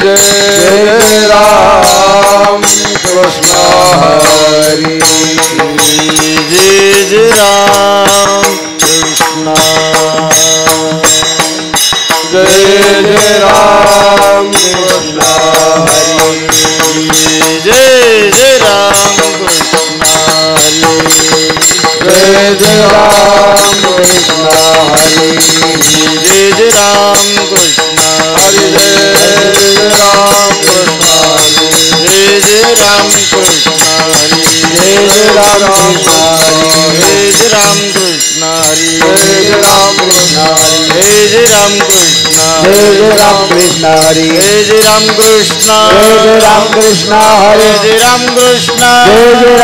जय राम कृष्ण हरि जय राम कृष्ण जय राम कृष्ण हरि जय राम कृष्ण हरि जय राम कृष्ण हरि जय राम कृष्ण हरि जय राम कृष्ण हरि जय राम कृष्ण हरि जय राम कृष्ण हरि जय राम कृष्ण हरि जय राम कृष्ण हरि जय राम कृष्ण जय राम कृष्ण हरि जय राम कृष्ण जय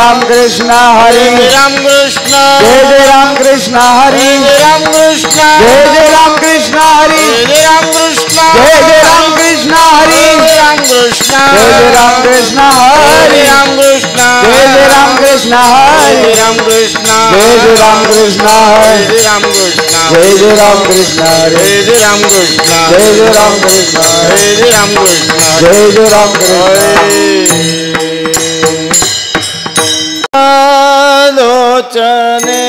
राम कृष्ण हरि जय राम कृष्ण जय राम कृष्ण हरि जय राम कृष्ण जय राम कृष्ण हरि जय राम कृष्ण जय राम कृष्ण हरि जय राम कृष्ण जय राम कृष्ण हरि जय राम कृष्ण जय राम कृष्ण हरि जय राम कृष्ण जय राम कृष्ण हरि जय राम कृष्ण जय राम कृष्ण हरि जय राम कृष्ण जय राम कृष्ण हरि जय राम कृष्ण जय राम कृष्ण हरि जय राम कृष्ण जय राम कृष्ण आलोचने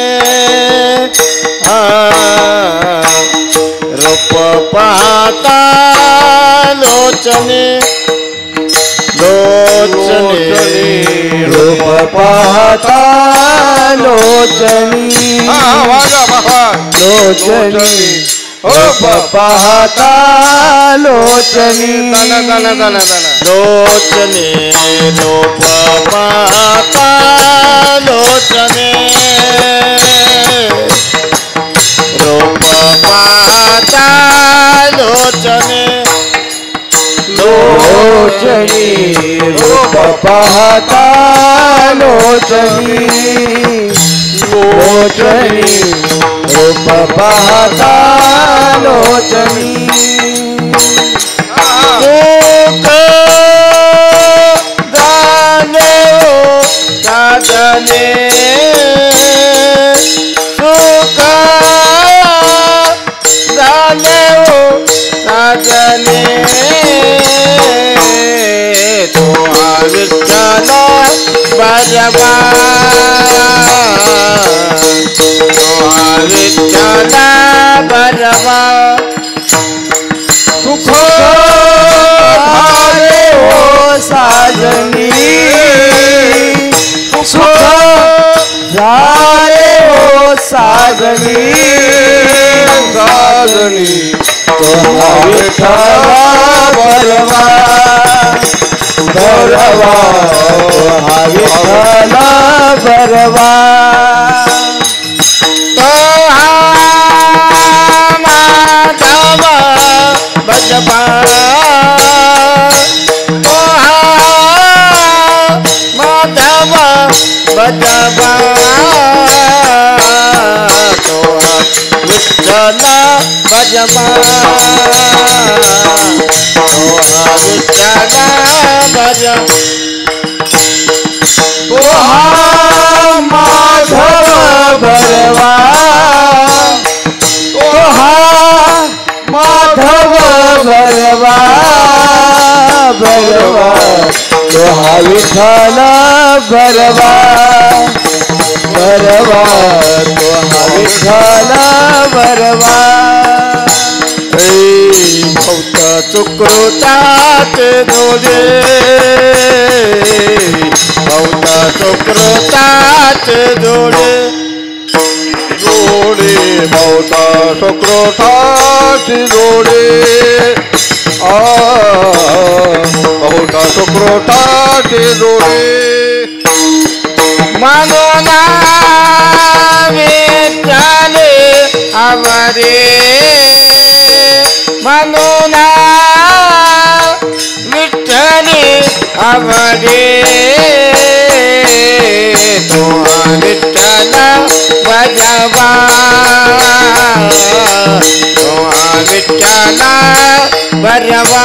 रूप पाहता लोचने लोचने रूप पाहता लोचनी लोचनी रूप पाहता लोचनी लोचने रूप पाहता लोचने रूप पाहता लोचने लोचनी रूप पाहता लोचनी लोचनी रूप पाहता लोचनी सुख दाने साधने सुख दाने साधने तो विठ्ठल बरवा तो विठ्ठल बरवा सुख धारे हो साजनी सुख धारे हो साजनी साजनी तो विठ्ठल बरवा बरवा विठ्ठल बरवा तो माधव भजपा तो माधव भजपा तो विठ्ठल भजपा तो विठ्ठल भज माधव बरवा माधव बरवा बरवा तोहा विठ्ठल बरवा बरवा तोहा विठ्ठल बरवा भक्त सुकृताचे दोडे भक्त सुकृताचे जोडे जोडे भक्त सुकृताचे जोडे भक्त सुकृताचे जोडे मनोना विठ्ठले अमरे मनोना विठ्ठले अमरे तो विठ्ठल भजवा तो विठ्ठल भजवा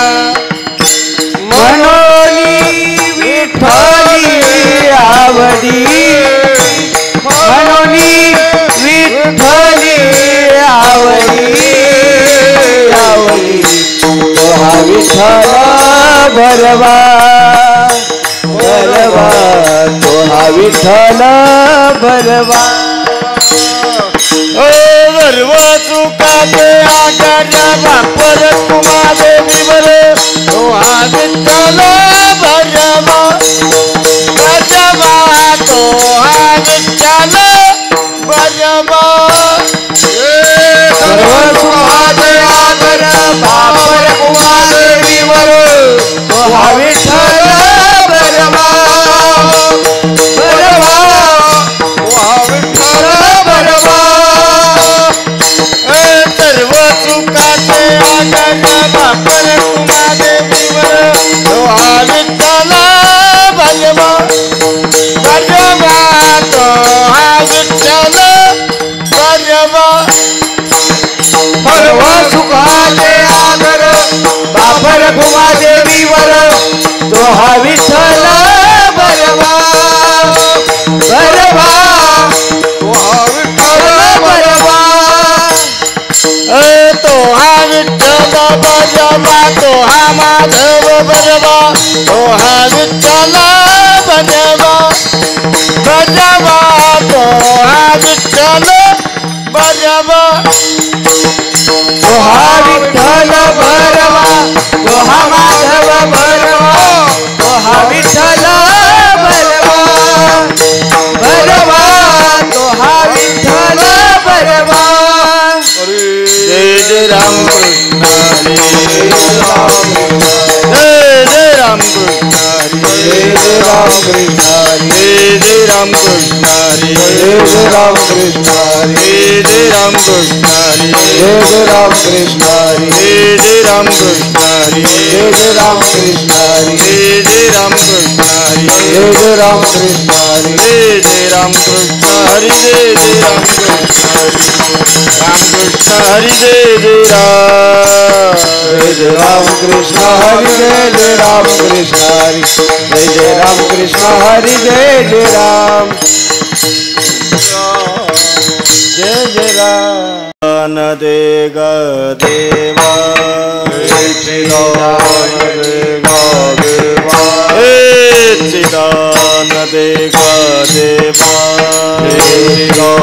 मनोनी विठ्ठली आवडी मनोनी विठ्ठली आवडी आवडी तोहा विठ्ठल भरवा भरवा तो हा विठ्ठल भरवा गर्व चुकाचे आकार बापर कुमादेवीवर तो हा विठ्ठल भरवा भरवा तो हा विठ्ठल भरवा सर्व सुखाचे आदर बापर कुमादेवीवर तो हा विठ्ठल भरवा भरवा तो हा विठ्ठल भरवा सर्व चुकाचे आकार बापर कुमादेवीवर तो हा विठ्ठल भरवा भरवा तो हा विठ्ठल भरवा सर्व सुखाचे आदर बापर कुमादेवीवर तो हा विठ्ठल भरवा भरवा तो हा विठ्ठल भरवा तो हा विठ्ठल भरवा तो हा माधव भरवा तो हा विठ्ठल भरवा भरवा तो हा विठ्ठल भरवा तो हा विठ्ठल भरवा तो हा माधव भरवा तो हा विठ्ठल भरवा भरवा तो हा विठ्ठल भरवा जय जय राम कृष्ण जय जय राम कृष्ण जय जय राम कृष्ण जय जय राम कृष्ण जय जय राम कृष्ण जय जय राम कृष्ण जय जय राम कृष्ण जय जय राम कृष्ण जय जय राम कृष्ण जय जय राम कृष्ण जय जय राम कृष्ण जय जय राम कृष्ण हरि जय जय राम कृष्ण राम कृष्ण हरि जय जय राम कृष्ण हरि जय जय राम कृष्ण हरि जय जय राम कृष्ण हरि जय जय राम जय जय राम दे ग देवा चिदान दे ग देवा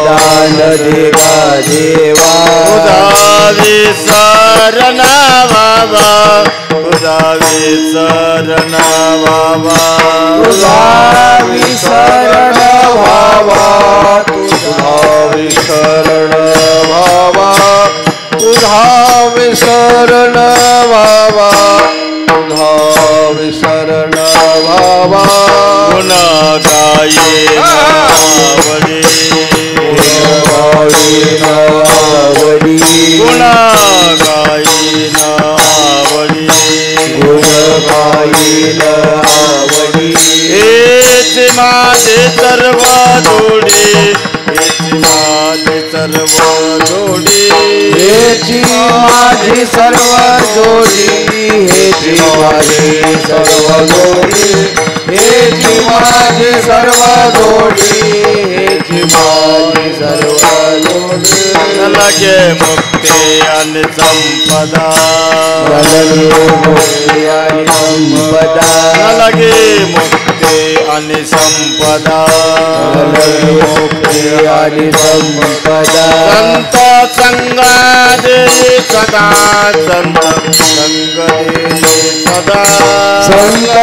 दान देवा देवा उदावी शरणा बाबा उदावी शरणा बाबा तुझावी शरण व्हावा तुझावी शरण व्हावा तुझावी शरण व्हावा तुझावी शरण व्हावा गुण गाये नावडी आवडी गुण गायी नावडी गुण गाईल आवडी हेच माझे सर्व जोडी हेच माझे सर्व जोडी हेची माझी सर्व जोडी हेची माझी सर्व जोडी हेची माझी सर्व जोडी हेची माझी सर्व जोडी लगे मुक्ती आणि संपदा लगे मुक्ती आणि संपदा लगे मुक्ती आणि संपदा लगे मुक्ती आणि संपदा संत संगा दे सदा संत संग दे सदा संत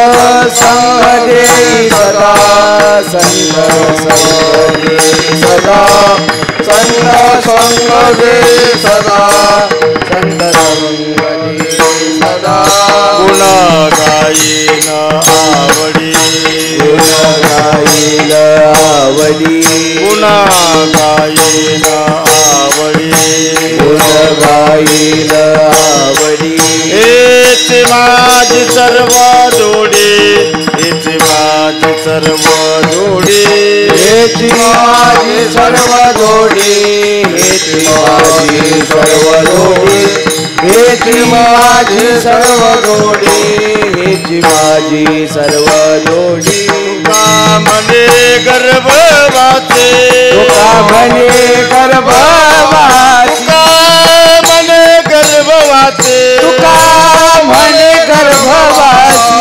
संग दे सदा संत संग दे सदा संत संग दे सदा संत संग दे सदा गुण गायीन आवडी गुण गाईल आवडी गुण गायीन आवडी गुण गाईल आवडी हेच माझी सर्व जोडी हेच माझी सर्व जोडी हेची माझी सर्व जोडी हेची माझी सर्व जोडी हेची माझी सर्व जोडी हेची माझी सर्व जोडी तुका म्हणे गर्भवाचे तुका म्हणे गर्भवासी तुका म्हणे गर्भवाचे तुका म्हणे गर्भवासी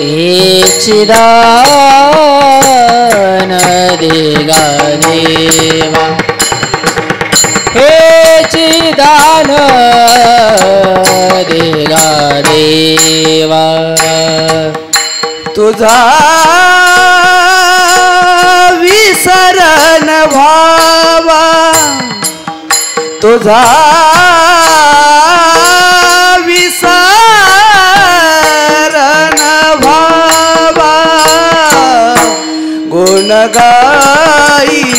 हे चिदान देगा देवा हे चिदान देगा देवा तुझा विसरण व्हावा तुझा विसरण व्हावा गुण गाईल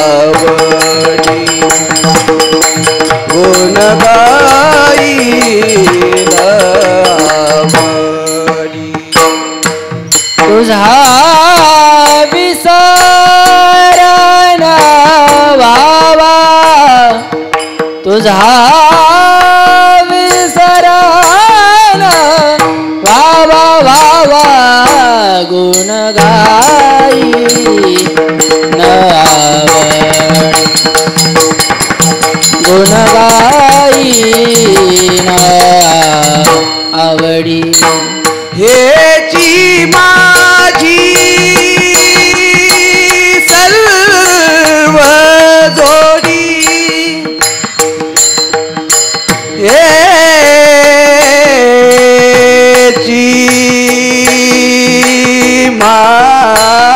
आवडी गुण गाईल आवडी तुझा विसरण व्हावा तुझा विसरण व्हावा व्हावा गुण गाई गुण गाई आवडी हेची माझी सर्व जोडी हेची माझी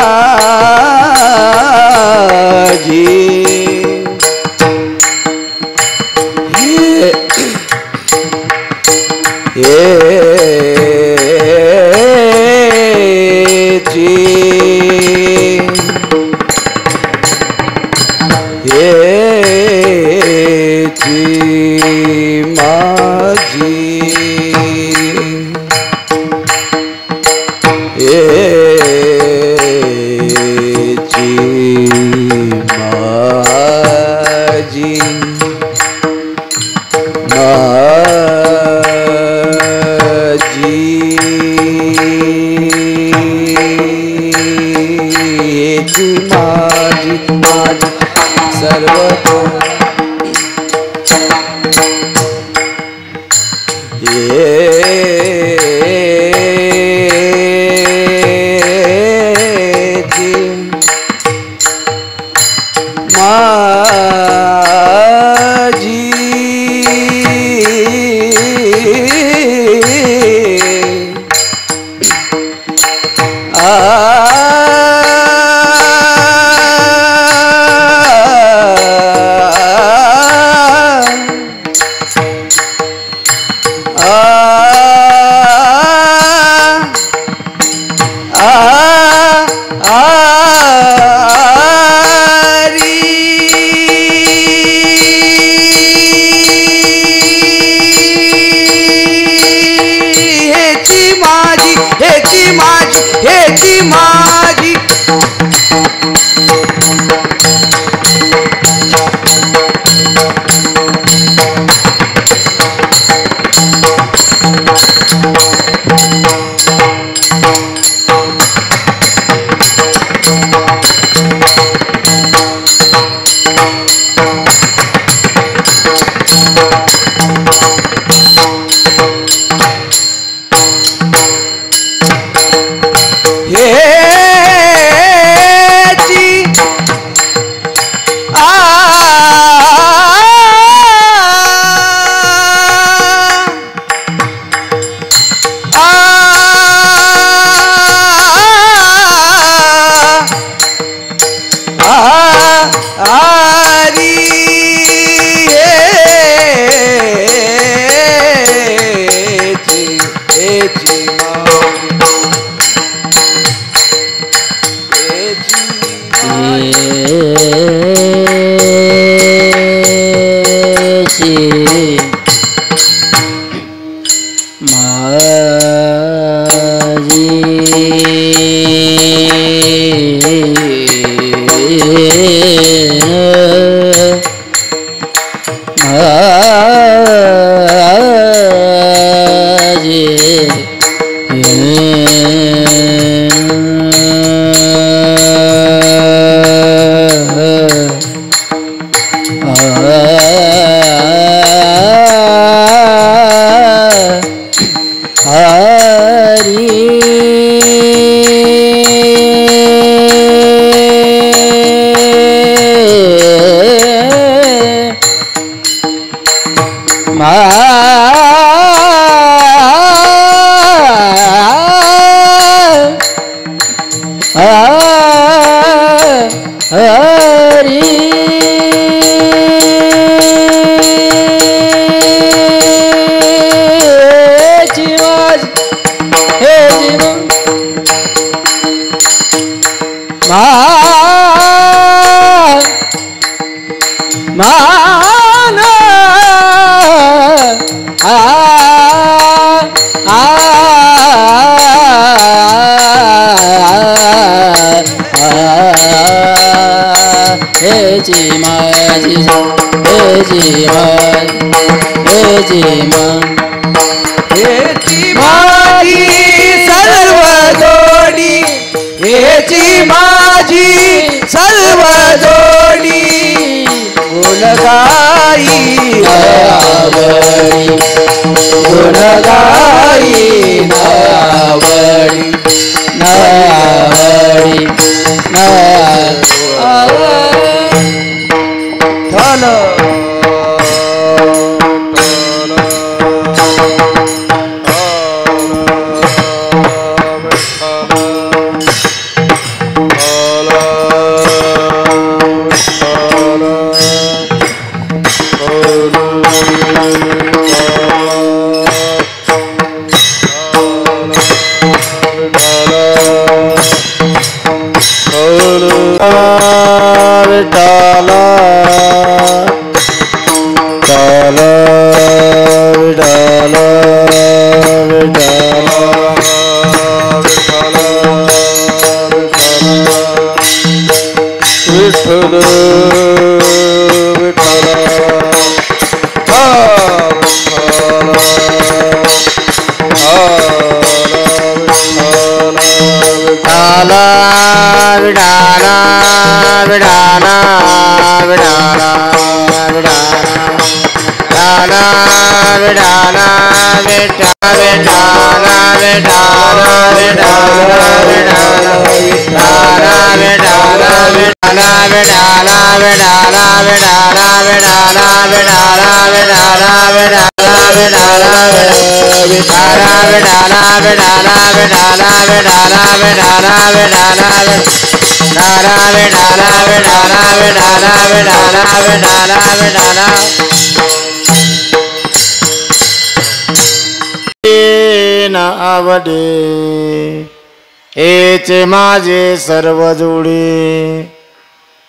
हेचे माझे सर्व जोडी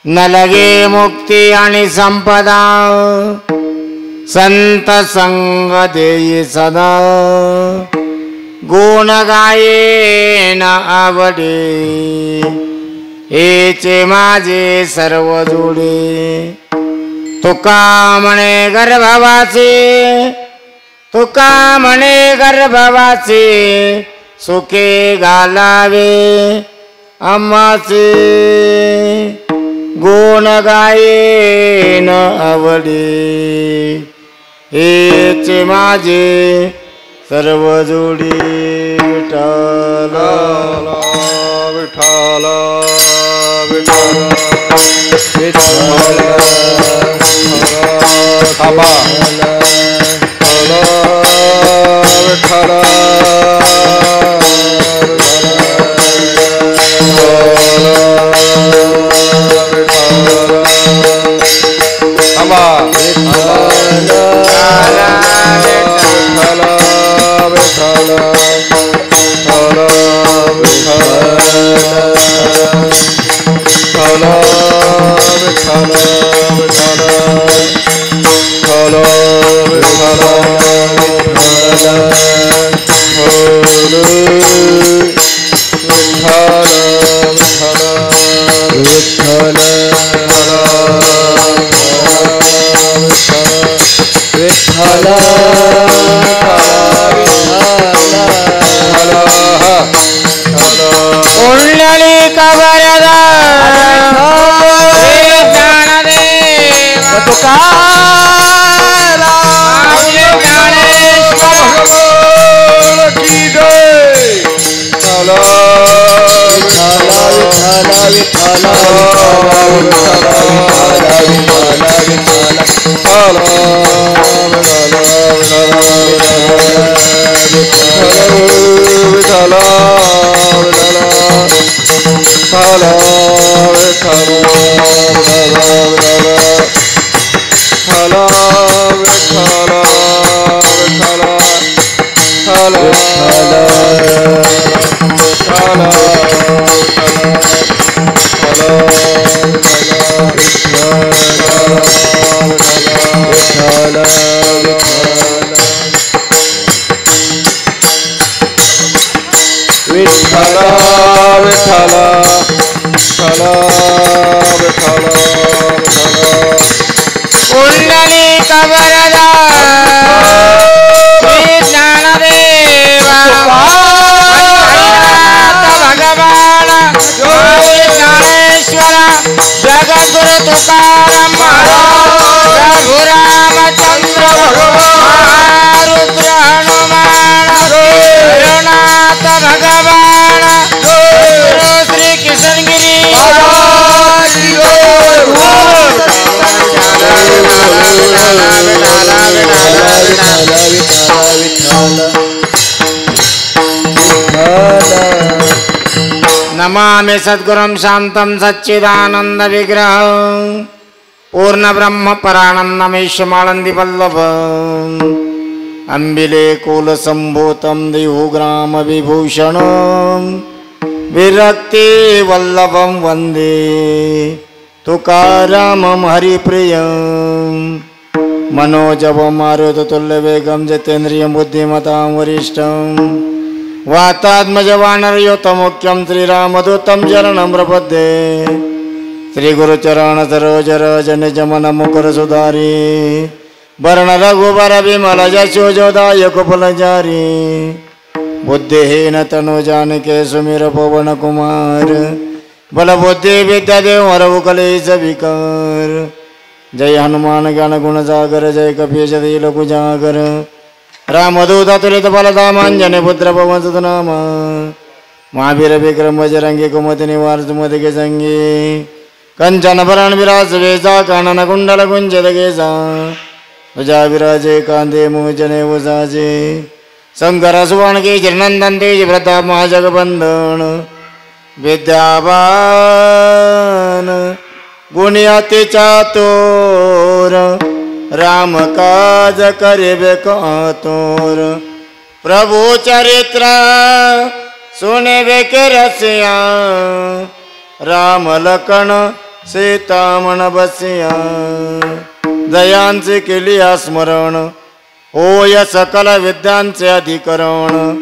न लगे मुक्ती आणि संपदा संत संग देई सदा गुण गाये न आवडे हेचे माझे सर्व जोडी तुका म्हणे गर्भवाचे तुका म्हणे गर्भवाचे सुखे घालावे आम्हाचे गुण गाये न आवडे हेच माझे सर्व जोडी विठ्ठल विठ्ठल विठ्ठल थांबा विठ्ठल की जय पुंडलिक वरदा श्री ज्ञानदेवा भगवान ज्ञानेश्वर जगद्गुरु तुकाराम प्रभु रामचंद्र रुद्र हनुमान रघुनाथ भगवान श्री कृष्णगिरी नमामि सद्गुरुं शान्तं सच्चिदानंद विग्रहं पूर्ण ब्रह्म परानंदमेशमानंदी वल्लभं अंबिले कुल संभूतं दिहुग्राम विभूषणं विरक्ति वल्लभं वंदे तुकारामं हरिप्रियं मनोजवं मारुततुल्यवेगं जितेन्द्रियं बुद्धिमतां वरिष्ठं वातात्मजवानरयोतमुख्यं श्रीरामदूतं शरणं प्रपद्ये श्रीगुरुचरण सरोज रज निज मन मुकुर सुधारी वर्ण रघुबर विमल जशो जोदायक फलचारी बुद्धिहीन तनु जानिके सुमिर पवन कुमार बल बुद्धि विद्या देव हरऊ कलेश विकार जय हनुमान ज्ञान गुण सागर जय कपीश दिल कुजागर रामदूत तुलित बलधामांजने पुत्र पवन सुतनाम महावीर विक्रम बजरंगी कुमति निवार सुमति के संगी कंचन भरण विराज वेशा कानन कुंडल कुंजत केसा तुझा विराजे कांदे मुझने उसाजे शंकर सुवर्ण की चिरनंदन तेज प्रताप महाजगबंधन विद्यावान गुणियाति चातुर राम काज करिबे कातुर प्रभु चरित्र सुनिबे के रसिया राम लखन सीता मन बसिया दयांचे केलिया स्मरण होय सकल विद्यांचे अधिकरण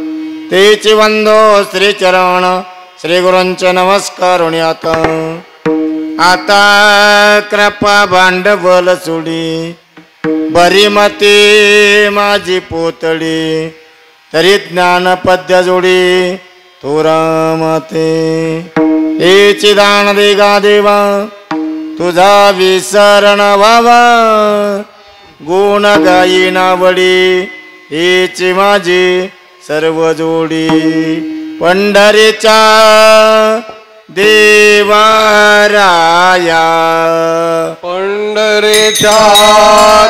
तेची वंदो श्री चरण श्री गुरूंचे नमस्कार आता कृपा भांडवल सुडी बरी मती माझी पोतडी तरी ज्ञान पद्य जोडी तुरा माते हेची दान दे गा देवा तुझा विसरण व्हावा गुण गायी नावडी हेची माझी सर्व जोडी पंढरीच्या देवराया पंढरीच्या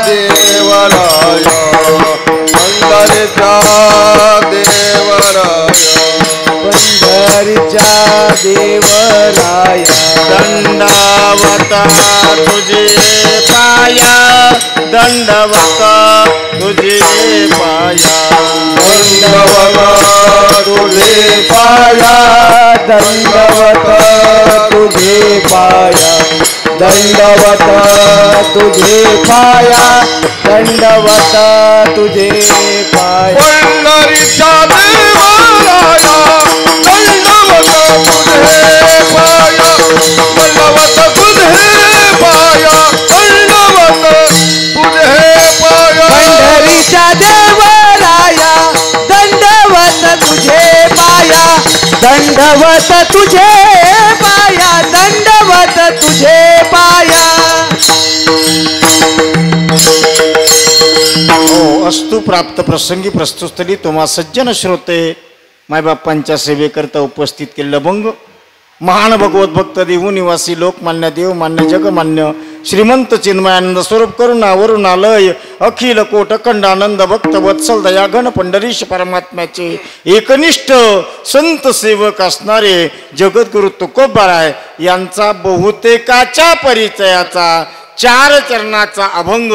देवराया पंढरीच्या देवराया पंढरीच्या देवराया दंडवता तुझे पाया दंडवता तुझे पाया दंडवत तुझे पाया दंडवत तुझे पाया दंडवत तुझे पाया दंडवत तुझे पाया पंढरीच्या देवराया दंडवत तुझे पाया दंडवत तुझे पाया दंडवत तुझे पाया पंढरीच्या देवराया दंडवत तुझे पाया दंडवत तुझे पाया दंडवत तुझे पाया अस्तु प्राप्त प्रसंगी प्रस्तुतस्थली तुम्हा सज्जन श्रोते मायबापांच्या सेवेकरता उपस्थित केलेलं लबंग महान भगवत भक्त देहू निवासी लोकमान्य देवमान्य जगमान्य श्रीमंत चिन्मयानंद स्वरूप करुणा वरुणालय अखिल कोट अखंडानंद भक्त वत्सल दया घन पंढरीश परमात्म्याचे एकनिष्ठ संत सेवक असणारे जगद्गुरु तुकोबाराय यांचा बहुतेकाच्या परिचयाचा 4 चरणाचा अभंग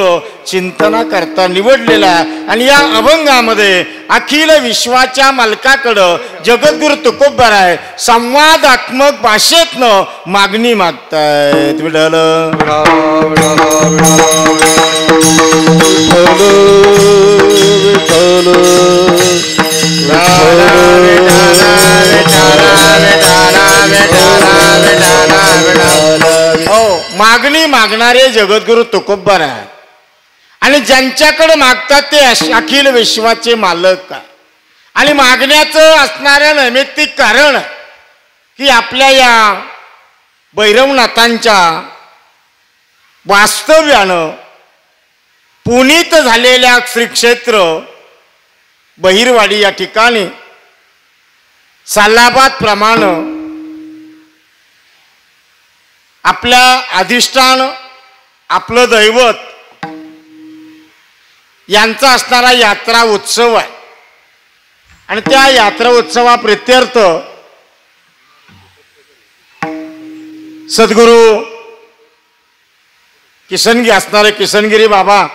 चिंतना करता निवडलेला आणि या अभंगामध्ये अखिल विश्वाच्या मालकाकडं जगद्गुरु तुकोबाराय संवादात्मक भाषेतनं मागणी मागतायत. विठ्ठल मागणी मागणारे जगद्गुरु तुकोबाराय आणि ज्यांच्याकडे मागतात ते अखिल विश्वाचे मालक आहे. आणि मागण्याचं असणाऱ्या नैमित्तिक कारण की आपल्या या भैरवनाथांच्या वास्तव्यानं पुनीत झालेल्या श्री क्षेत्र बहिरवाडी या ठिकाणी सालाबाद प्रमाणे आपल्या अधिष्ठान आपलं दैवत यांचा असणारा यात्रा उत्सव आहे. आणि त्या यात्रा उत्सवाप्रित्यर्थ सद्गुरू किशनगिरी असणारे किशनगिरी बाबा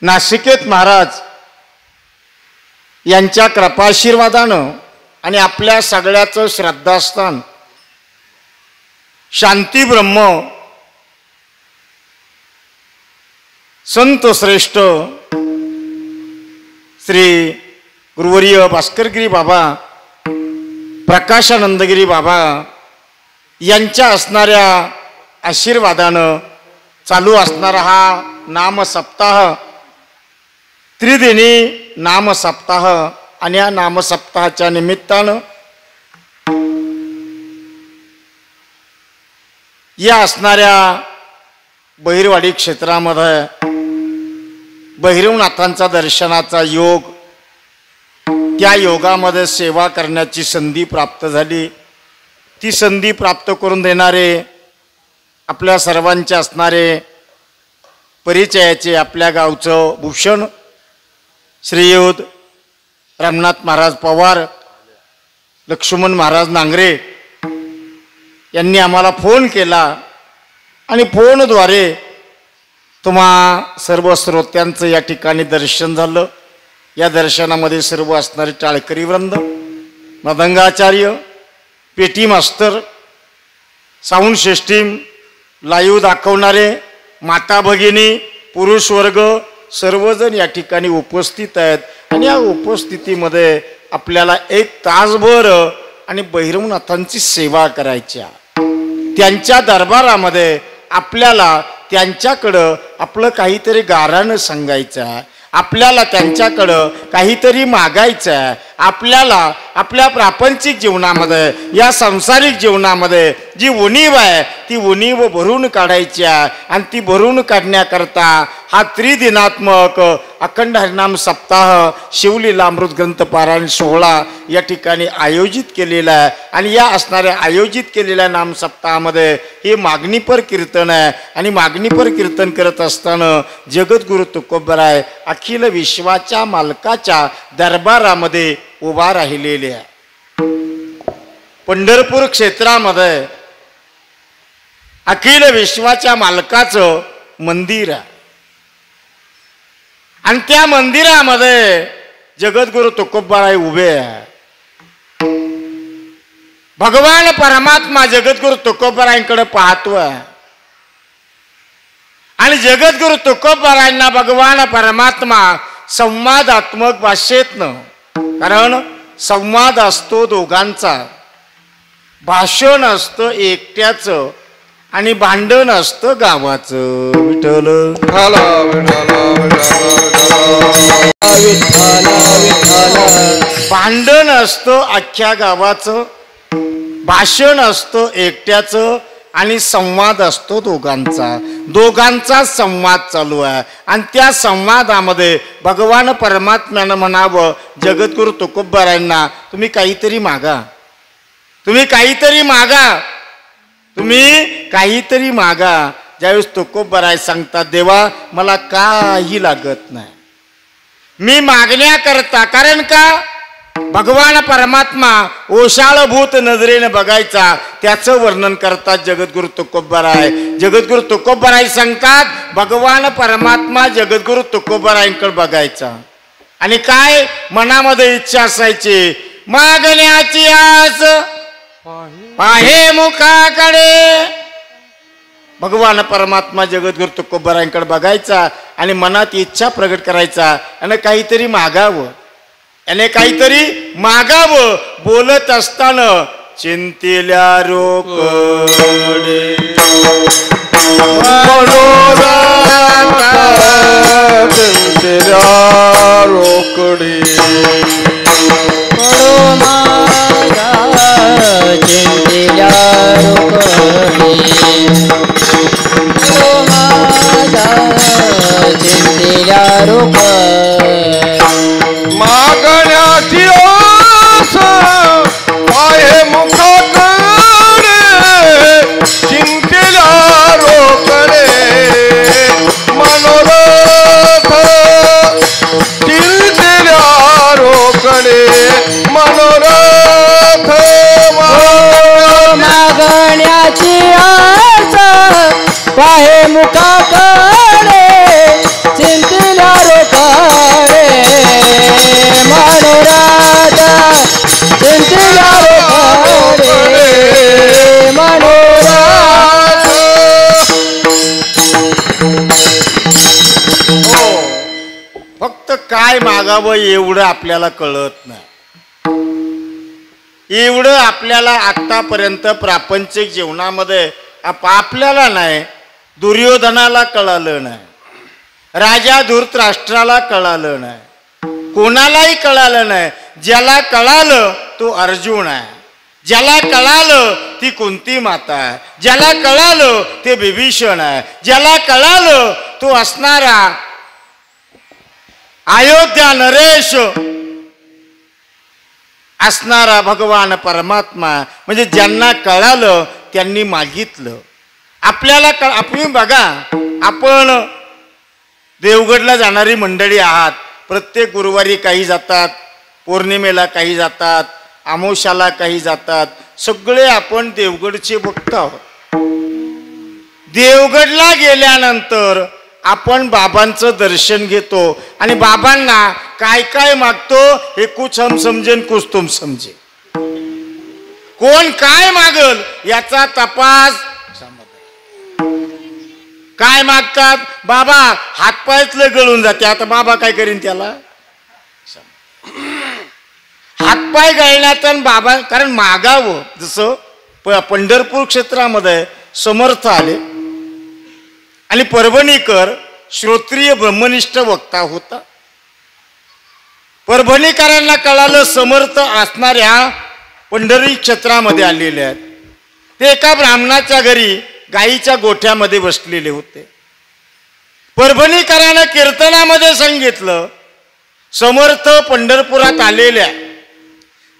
नाशिकेत महाराज यांच्या कृपाशीर्वादानं आणि आपल्या सगळ्याचं श्रद्धास्थान शांती ब्रह्म संत श्रेष्ठ श्री गुरुवर्य भास्करगिरी बाबा प्रकाशानंदगिरी बाबा यांच्या असणाऱ्या आशीर्वादानं चालू असणारा हा नाम सप्ताह त्रिदिनी नाम सप्ताह आणि या नाम सप्ताहाच्या निमित्तानं या असणाऱ्या बहिरवाडी क्षेत्रामध्ये भैरवनाथांचा दर्शनाचा योग त्या योगामध्ये सेवा करण्याची संधी प्राप्त झाली. ती संधी प्राप्त करून देणारे आपल्या सर्वांचे असणारे परिचयाचे आपल्या गावचं भूषण श्रीयुत रामनाथ महाराज पवार लक्ष्मण महाराज नांगरे यांनी आम्हाला फोन केला आणि फोनद्वारे तुम्हा सर्व श्रोत्यांचं या ठिकाणी दर्शन झालं. या दर्शनामध्ये सर्व असणारे टाळकरी वृंद मदंगाचार्य पेटी मास्तर साऊंड सिस्टीम लाईव्ह दाखवणारे माता भगिनी पुरुष वर्ग सर्वजण या ठिकाणी उपस्थित आहेत. आणि या उपस्थितीमध्ये आपल्याला 1 तासभर आणि भैरवनाथांची सेवा करायची आहे. त्यांच्या दरबारामध्ये आपल्याला त्यांच्याकडं आपलं काहीतरी गाऱ्हाणं सांगायचं आहे. आपल्याला त्यांच्याकडं काहीतरी मागायचं आहे. आपल्याला आपल्या प्रापंचिक जीवनामध्ये या सांसारिक जीवनामध्ये जी उणीव आहे ती उणीव भरून काढायची आहे. आणि ती भरून काढण्याकरता हा त्रिदिनात्मक अखंड हरिनाम सप्ताह शिवलीला अमृत ग्रंथ पारायण सोहळा या ठिकाणी आयोजित केलेला आहे. आणि या असणाऱ्या आयोजित केलेल्या नाम सप्ताहामध्ये हे मागणीपर कीर्तन आहे. आणि मागणीपर कीर्तन करत असताना जगद्गुरु तुकोबाराय अखिल विश्वाच्या मालकाच्या दरबारामध्ये उभा राहिलेले आहे. पंढरपूर क्षेत्रामध्ये अखिल विश्वाच्या मालकाचं मंदिर आहे. आणि त्या मंदिरामध्ये जगद्गुरु तुकोबाराय उभे आहे. भगवान परमात्मा जगद्गुरु तुकोबारायांकडे पाहतोय. आणि जगद्गुरु तुकोबारायांना भगवान परमात्मा संवादात्मक भाषेतनं, कारण संवाद असतो दोघांचा, भाषण असतं एकट्याचं आणि भांडण असतं गावाचं. विठ्ठल भांडण असतं अख्ख्या गावाचं, भाषण असतं एकट्याचं आणि संवाद असतो दोघांचा संवाद चालू आहे. आणि त्या संवादामध्ये भगवान परमात्म्यानं म्हणावं जगद्गुरु तुकोबारायांना तुम्ही काहीतरी मागा, तुम्ही काहीतरी मागा, तुम्ही काहीतरी मागा. ज्यावेळेस तुकोबाराय सांगतात देवा मला काही लागत नाही, मी मागण्याकरता. कारण का भगवान परमात्मा ओशाळभूत नजरेने बघायचा, त्याचं वर्णन करतात जगद्गुरु तुकोबाराय. जगद्गुरु तुकोबाराय सांगतात भगवान परमात्मा जगद्गुरु तुकोबारायांकडे बघायचा आणि काय मनामध्ये इच्छा असायची, मागण्याची आस पाहे मुखाकडे. भगवान परमात्मा जगद्गुरु तुकोबारायांकडे बघायचा आणि मनात इच्छा प्रगट करायचा आणि काहीतरी मागावं, याने काहीतरी मागावं. बोलत असताना चिंतिल्या रोकडे चिंतिल्या रोकडे चिंतिल्या रोकडे चिंतिल्या रोकडे मागण्याची आस पाहे मुखाकडे चिंतेल्या रोकडे मनोरथ चिंतेल्या रोकडे मनोरथ मागण्याची आस पाहे मुखाकडे चिंतिल्या रोकडे मनोरथ चिंतिल्या रोकडे मनोरथ. फक्त काय मागावं एवढं आपल्याला कळत नाही. एवढं आपल्याला आतापर्यंत प्रापंचिक जीवनामध्ये आपल्याला नाही, दुर्योधनाला कळालं नाही, राजा धृतराष्ट्राला कळालं नाही, कोणालाही कळालं नाही. ज्याला कळालं तो अर्जुन आहे, ज्याला कळालं ती कुंती माता आहे, ज्याला कळालं ते विभीषण आहे, ज्याला कळालं तो असणारा अयोध्या नरेश असणारा भगवान परमात्मा. म्हणजे ज्यांना कळालं त्यांनी मागितलं. आपल्याला आपण बघा, आपण देवगडला जाणारी मंडळी आहात. प्रत्येक गुरुवारी काही जातात, पौर्णिमेला काही जातात, अमावस्याला काही जातात. सगळे आपण देवगडचे भक्त आहोत. देवगडला गेल्यानंतर आपण बाबांचं दर्शन घेतो आणि बाबांना काय काय मागतो हे कुछ हम समजेन कुछ तुम समजे. कोण काय मागल याचा तपास. काय मागतात बाबा, हातपायतलं गळून जाते. आता बाबा काय करीन त्याला? हातपाय गळण्याचं बाबा, कारण मागावं. जसं पंढरपूर क्षेत्रामध्ये समर्थ आले आणि परभणीकर श्रोत्रिय ब्रह्मनिष्ठ वक्ता होता. परभणीकरांना कळालं समर्थ असणाऱ्या पंढरी क्षेत्रामध्ये आलेले आहेत. ते एका ब्राह्मणाच्या घरी गाईच्या गोठ्यामध्ये बसलेले होते. परभणीकरांना कीर्तनामध्ये सांगितलं, समर्थ पंढरपुरात आलेल्या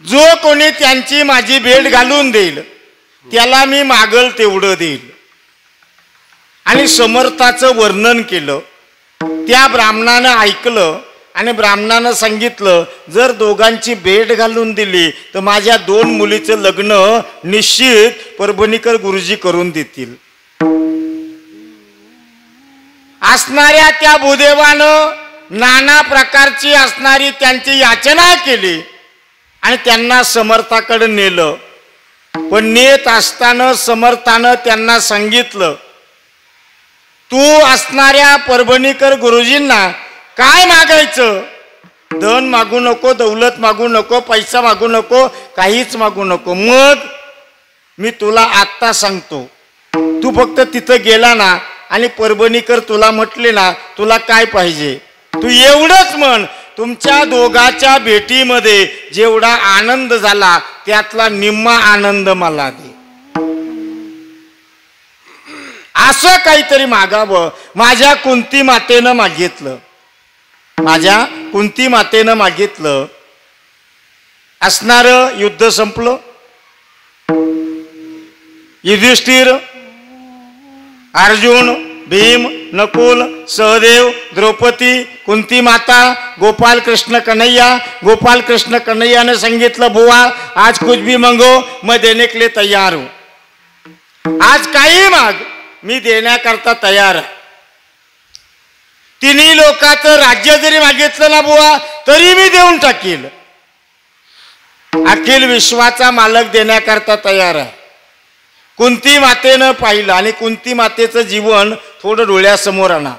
जो कोणी त्यांची माझी भेट घालून देईल त्याला मी मागल तेवढं देईल. आणि समर्थाचं वर्णन केलं. त्या ब्राह्मणानं ऐकलं आणि ब्राह्मणानं सांगितलं, जर दोघांची भेट घालून दिली तर माझ्या 2 मुलीचं लग्न निश्चित परभणीकर गुरुजी करून देतील. असणाऱ्या त्या भूदेवानं नाना प्रकारची असणारी त्यांची याचना केली आणि त्यांना समर्थाकडे नेलं. पण नेत असताना समर्थानं त्यांना सांगितलं, तू असणाऱ्या परभणीकर गुरुजींना काय मागायचं? धन मागू नको, दौलत मागू नको, पैसा मागू नको, काहीच मागू नको. मग मी तुला आत्ता सांगतो, तू फक्त तिथं गेला ना आणि परभणीकर तुला म्हटले ना तुला काय पाहिजे, तू एवढंच म्हण. तुमच्या दोघाच्या भेटीमध्ये जेवढा आनंद झाला त्यातला निम्मा आनंद मला दे. असं काहीतरी मागावं. माझ्या कुंती मातेनं मागितलं, माझ्या कुंती मातेनं मागितलं. असणारं युद्ध संपलं. युधिष्ठिर, अर्जुन, भीम, नकुल, सहदेव, द्रौपदी, कुंती माता, गोपाल कृष्ण कन्हैया. गोपाल कृष्ण कन्हैया ने सांगितलं बुवा आज कुछ भी मांगो मैं देने के लिए तैयार हूं. आज काही माग मी देण्याकरता तयार आहे. तिन्ही लोकांचं राज्य जरी मागितलं ना बुवा तरी मी देऊन टाकील. अखिल विश्वाचा मालक देण्याकरता तयार आहे. कुंती मातेनं पाहिलं आणि कुंती मातेचं जीवन थोडं डोळ्यासमोर आणा.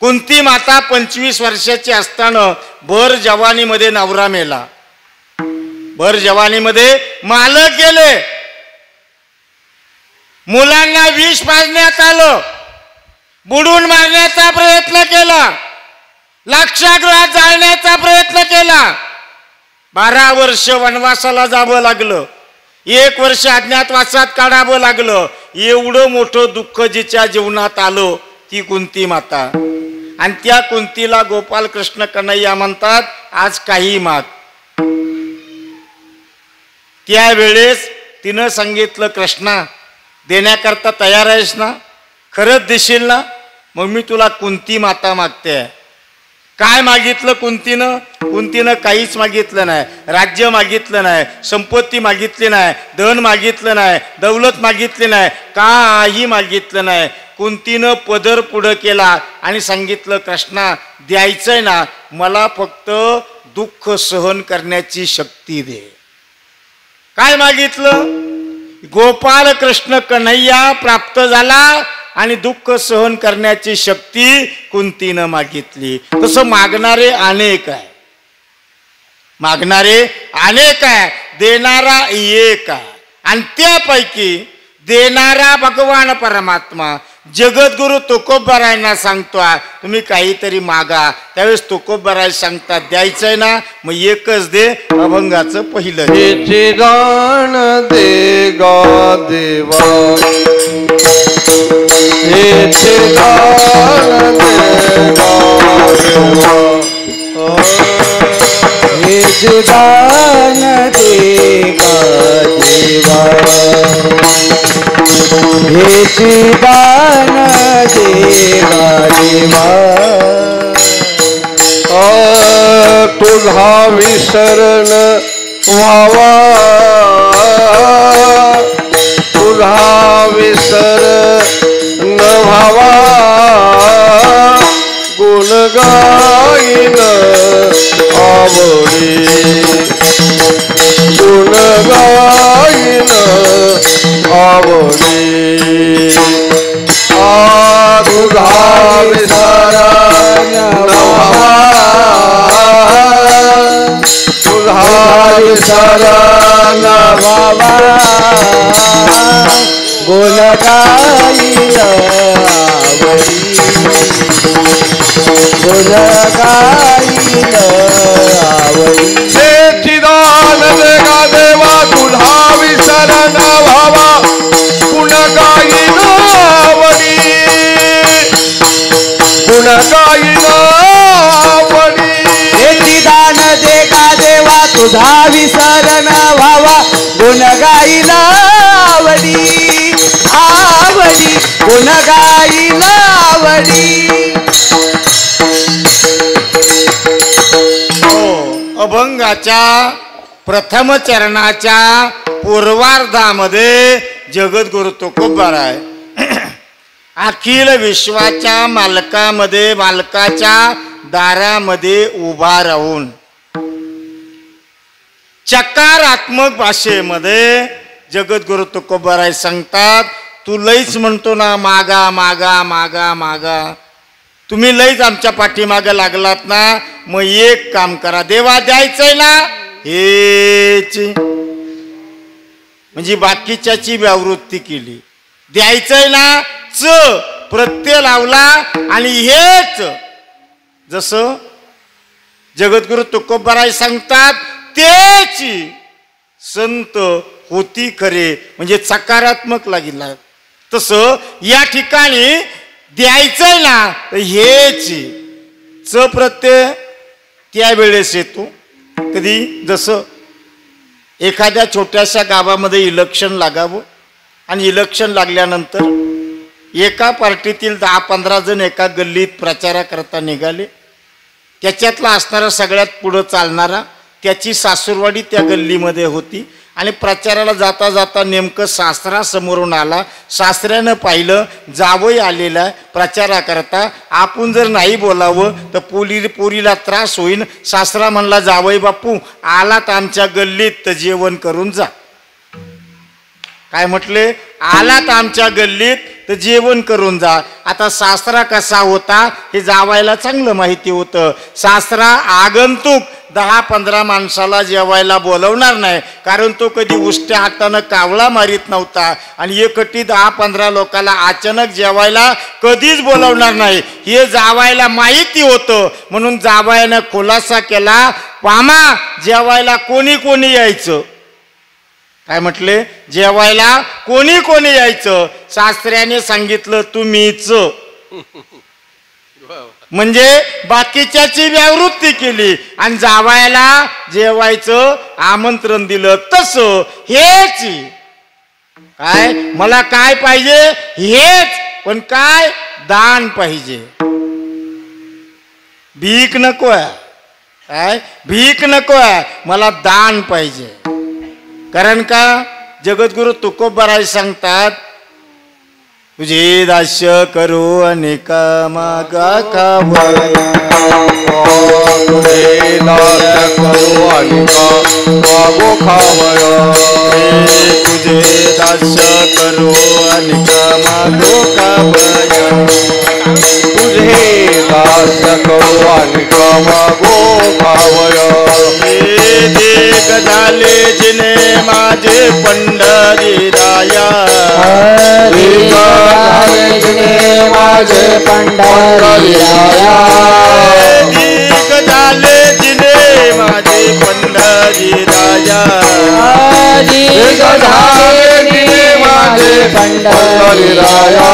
कुंती माता 25 वर्षाची असताना भर जवानीमध्ये नवरा मेला. भर जवानीमध्ये मालक गेले. मुलांना विष पाजण्यात आलं. बुडून मारण्याचा प्रयत्न केला. लाक्षागृहात जाळण्याचा प्रयत्न केला. 12 वर्ष वनवासाला जावं लागलं. 1 वर्ष अज्ञातवासात काढावं लागलं. एवढं मोठं दुःख जिच्या जीवनात आलं ती कुंती माता. आणि त्या कुंतीला गोपाल कृष्ण कन्हैया म्हणतात आज काही माग. त्यावेळेस तिनं सांगितलं कृष्णा देण्याकरता तयार आहेस ना, खरंच देशील ना, मग मी तुला कुंती माता मागते. काय मागितलं कुंतीनं? कुंतीनं काहीच मागितलं नाही. राज्य मागितलं नाही, संपत्ती मागितली नाही, धन मागितलं नाही, दौलत मागितली नाही, काही मागितलं नाही. कुंतीनं पदर पुढं केला आणि सांगितलं कृष्णा द्यायचंय ना मला फक्त दुःख सहन करण्याची शक्ती दे. काय मागितलं? गोपाल कृष्ण कन्हैया प्राप्त झाला आणि दुःख सहन करण्याची शक्ती कुंतीनं मागितली. तसं मागणारे अनेक आहे. मागणारे अनेक आहे, देणारा एक आहे. आणि त्यापैकी देणारा भगवान परमात्मा जगद्गुरु तुकोबरायांना सांगतोय तुम्ही काहीतरी मागा. त्यावेळेस तुकोबराय सांगतात द्यायचंय ना मग एकच दे. अभंगाचं पहिलं हेचे दान दे गा देवा, हेचे दान दे गा देवा, हेचे दान दे गा देवा, हेचे दान दे गा देवा. तुझा विसरण व्हावा, तुझा विसरण व्हावा, गुण गाईन आवडी, गुण गाईन आवडी. तुझा विसरण व्हावा, तुझा विसरण व्हावा, गुण गाईन आवडी, गुण गाईन आवडी. हेची दान दे गा देवा, तुझा विसरण व्हावा, गुण गाईन आवडी, गुण गाईन आवडी. हेची दान दे गा देवा, तुझा विसरण व्हावा, गुण गाईन आवडी, आवडी, गुण गाईन आवडी. अभंगाच्या प्रथम चरणाच्या पूर्वार्धामध्ये जगद्गुरु तुकोबराय अखिल विश्वाच्या मालकामध्ये मालकाच्या दारामध्ये उभा राहून चकारात्मक भाषेमध्ये जगद्गुरु तुकोबराय सांगतात तू लईच म्हणतो ना मागा मागा मागा मागा, तुम्ही लईच आमच्या पाठीमागे लागलात ना, मग एक काम करा, देवा द्यायचंय ना हेच, म्हणजे बाकीच्याची व्यावृत्ती केली. द्यायचंय ना च प्रत्यय लावला आणि हेच जसं जगद्गुरु तुकोबराय सांगतात तेच संत होती खरे, म्हणजे सकारात्मक लागला. तसं या ठिकाणी द्यायचंय ना तर हेच च प्रत्यय त्यावेळेस येतो. कधी जसं एखाद्या छोट्याशा गावामध्ये इलेक्शन लागावं आणि इलेक्शन लागल्यानंतर एका पार्टीतील 10-15 जण एका गल्लीत प्रचाराकरता निघाले. त्याच्यातला असणारा सगळ्यात पुढं चालणारा त्याची सासूरवाडी त्या गल्लीमध्ये होती आणि प्रचाराला जाता जाता नेमकं सासरा समोरून आला. सासऱ्यानं पाहिलं जावई आलेला आहे प्रचाराकरता, आपण जर नाही बोलावं तर पोरीला त्रास होईल. सासरा म्हणला जावई बापू आलात आमच्या गल्लीत तर जेवण करून जा. काय म्हटले? आलात आमच्या गल्लीत तर जेवण करून जा. आता सासरा कसा होता हे जावायला चांगलं माहिती होतं. सासरा आगंतुक 10-15 माणसाला जेवायला बोलवणार नाही, कारण तो कधी उष्ट्या हातानं कावळा मारित नव्हता आणि एकटी 10-15 लोकांना अचानक जेवायला कधीच बोलवणार नाही हे जावायला माहिती होतं. म्हणून जावायानं खुलासा केला, पामा जेवायला कोणी कोणी यायचं? काय म्हटले? जेवायला कोणी कोणी यायचं? सासऱ्याने सांगितलं तुम्हीच. म्हणजे बाकीच्याची व्यावृत्ती केली आणि जावायला जेवायचं आमंत्रण दिलं. तसं हेच काय मला काय पाहिजे? हेच. पण काय? दान पाहिजे. भीक नको आहे. काय? भीक नको आहे, मला दान पाहिजे. कारण का जगद्गुरु तुकोबाराय सांगतात, तुझे दास्य करू अनेका मागा खावया. तुझे दास्य करू अनेका मागो खावया. तुझे दास्य करू अनेका मागो खावया. तुझे दास्य करू अनेका मागो खावया. देख झाले जिने माझे पंढरी राया. माझे पंढरी राया. देख झाले जिने माझे पंढरी राया. देख झाले जिने माझे पंढरी राया.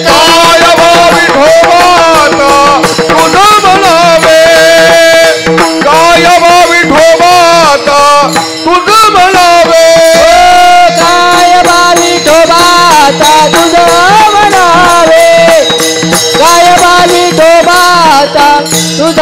काय भावी ठोबाता तुझ म्हणावे. काय भावी ठोबाता तुझ म्हणावे. काय बाली ठोबाता तुझ म्हणावे. काय बाली ठोबाता तुझ